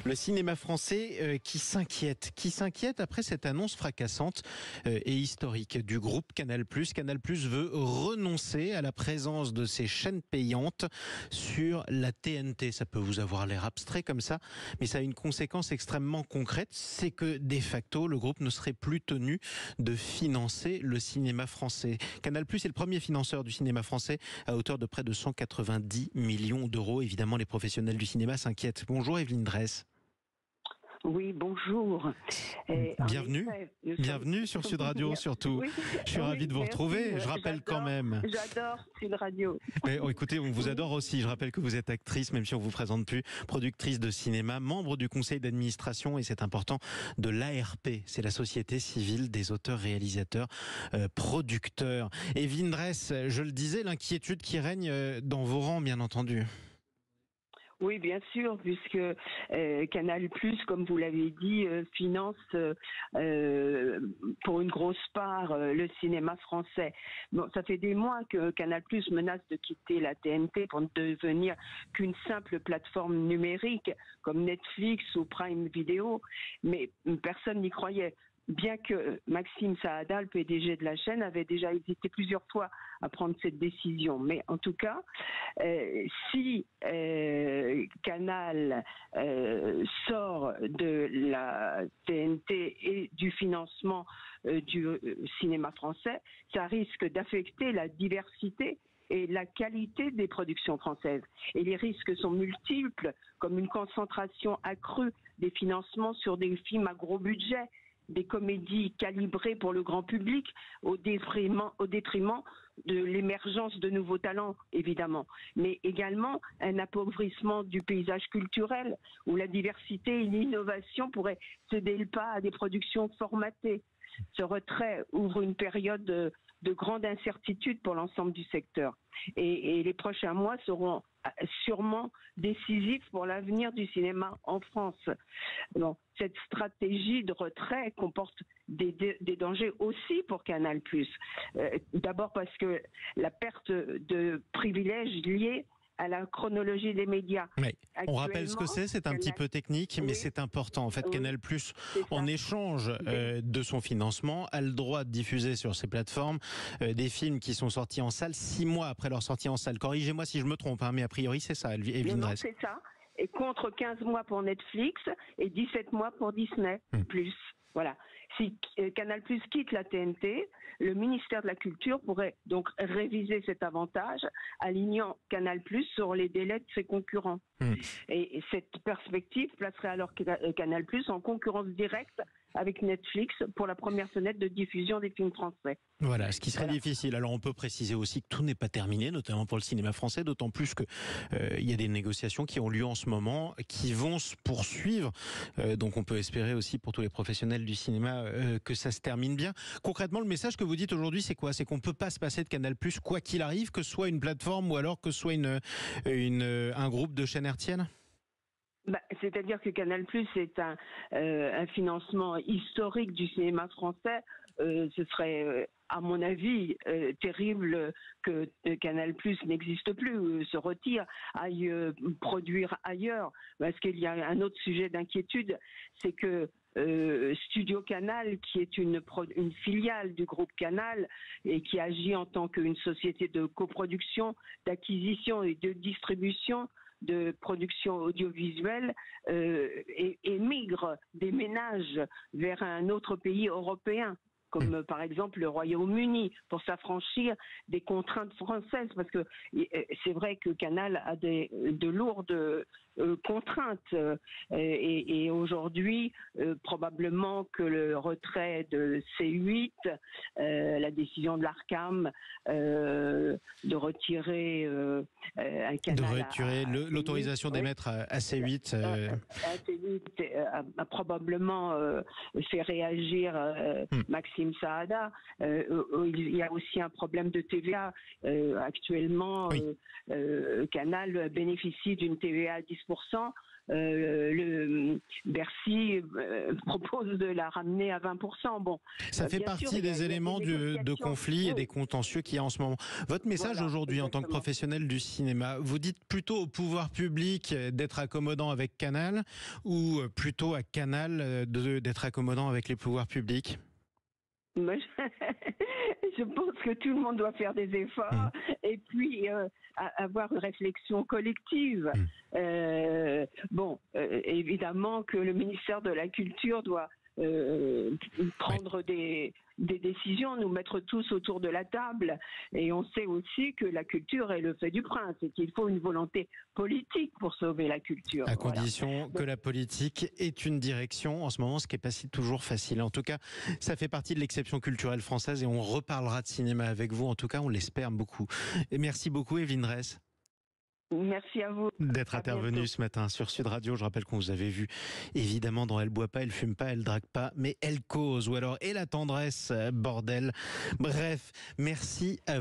Le cinéma français qui s'inquiète après cette annonce fracassante et historique du groupe Canal+. Canal+ veut renoncer à la présence de ses chaînes payantes sur la TNT. Ça peut vous avoir l'air abstrait comme ça, mais ça a une conséquence extrêmement concrète, c'est que de facto, le groupe ne serait plus tenu de financer le cinéma français. Canal+ est le premier financeur du cinéma français à hauteur de près de 190 millions d'euros. Évidemment, les professionnels du cinéma s'inquiètent. Bonjour Evelyne Dresse. Oui, bonjour. Bienvenue. Bienvenue sur Sud Radio, surtout. Oui, je suis ravi de vous retrouver. Je rappelle quand même. J'adore Sud Radio. Mais, écoutez, on vous adore aussi. Je rappelle que vous êtes actrice, même si on vous présente plus, productrice de cinéma, membre du conseil d'administration, et c'est important, de l'ARP. C'est la Société civile des auteurs, réalisateurs, producteurs. Evelyne Dresse, je le disais, l'inquiétude qui règne dans vos rangs, bien entendu. Oui, bien sûr, puisque Canal+, comme vous l'avez dit, finance pour une grosse part le cinéma français. Bon, ça fait des mois que Canal+ menace de quitter la TNT pour ne devenir qu'une simple plateforme numérique comme Netflix ou Prime Video, mais personne n'y croyait. Bien que Maxime Saada, le PDG de la chaîne, avait déjà hésité plusieurs fois à prendre cette décision. Mais en tout cas, si Canal sort de la TNT et du financement du cinéma français, ça risque d'affecter la diversité et la qualité des productions françaises. Et les risques sont multiples, comme une concentration accrue des financements sur des films à gros budget, des comédies calibrées pour le grand public au détriment de l'émergence de nouveaux talents, évidemment. Mais également un appauvrissement du paysage culturel où la diversité et l'innovation pourraient céder le pas à des productions formatées. Ce retrait ouvre une période de grande incertitude pour l'ensemble du secteur. Et les prochains mois seront sûrement décisifs pour l'avenir du cinéma en France. Bon, cette stratégie de retrait comporte des dangers aussi pour Canal+. D'abord parce que la perte de privilèges liés à la chronologie des médias. Oui. On rappelle ce que c'est un petit peu technique, mais c'est important. En fait, Canal+, en échange de son financement, a le droit de diffuser sur ses plateformes des films qui sont sortis en salle 6 mois après leur sortie en salle. Corrigez-moi si je me trompe, mais a priori c'est ça, Evelyne Dresse. C'est ça. Et contre 15 mois pour Netflix et 17 mois pour Disney+. Voilà. Si Canal+ quitte la TNT, le ministère de la Culture pourrait donc réviser cet avantage, alignant Canal+ sur les délais de ses concurrents. Et cette perspective placerait alors Canal+ en concurrence directe avec Netflix pour la première fenêtre de diffusion des films français. Voilà, ce qui serait difficile. Alors on peut préciser aussi que tout n'est pas terminé, notamment pour le cinéma français, d'autant plus que il y a des négociations qui ont lieu en ce moment, qui vont se poursuivre. Donc on peut espérer aussi pour tous les professionnels du cinéma que ça se termine bien. Concrètement, le message que vous dites aujourd'hui, c'est quoi? C'est qu'on peut pas se passer de Canal+, quoi qu'il arrive, que ce soit une plateforme ou alors que ce soit un groupe de chaînes hertziennes? C'est-à-dire que Canal+ est un financement historique du cinéma français. Ce serait, à mon avis, terrible que Canal+ n'existe plus, se retire, aille produire ailleurs. Parce qu'il y a un autre sujet d'inquiétude, c'est que Studio Canal, qui est une filiale du groupe Canal et qui agit en tant qu'une société de coproduction, d'acquisition et de distribution de production audiovisuelle, déménage vers un autre pays européen, comme par exemple le Royaume-Uni, pour s'affranchir des contraintes françaises, parce que c'est vrai que Canal a de lourdes contraintes et aujourd'hui probablement que le retrait de C8, la décision de l'Arcam de retirer un canal, de retirer l'autorisation d'émettre à C8, a probablement fait réagir Maxime Nassim Saada. Il y a aussi un problème de TVA. Actuellement, Oui. Canal bénéficie d'une TVA à 10%. Bercy propose de la ramener à 20%. Bon, Ça fait bien sûr, partie des éléments des de négociations. conflit et Oui, des contentieux qu'il y a en ce moment. Votre message voilà, aujourd'hui en tant que exactement. professionnel du cinéma, vous dites plutôt au pouvoir public d'être accommodant avec Canal ou plutôt à Canal d'être accommodant avec les pouvoirs publics? Moi, je pense que tout le monde doit faire des Mmh. efforts et puis avoir une réflexion collective. Mmh. Évidemment que le ministère de la Culture doit Oui. prendre des décisions, nous mettre tous autour de la table. Et on sait aussi que la culture est le fait du prince et qu'il faut une volonté politique pour sauver la culture. À Voilà. condition que la politique ait une direction en ce moment, ce qui n'est pas toujours facile. En tout cas, ça fait partie de l'exception culturelle française et on reparlera de cinéma avec vous. En tout cas, on l'espère beaucoup. Et merci beaucoup, Evelyne Ress, Merci à vous. d'être À bientôt. intervenue ce matin sur Sud Radio. Je rappelle qu'on vous avait vu évidemment dans Elle boit pas, elle fume pas, elle drague pas, mais elle cause. Ou alors, et la tendresse, bordel. Bref, merci à vous.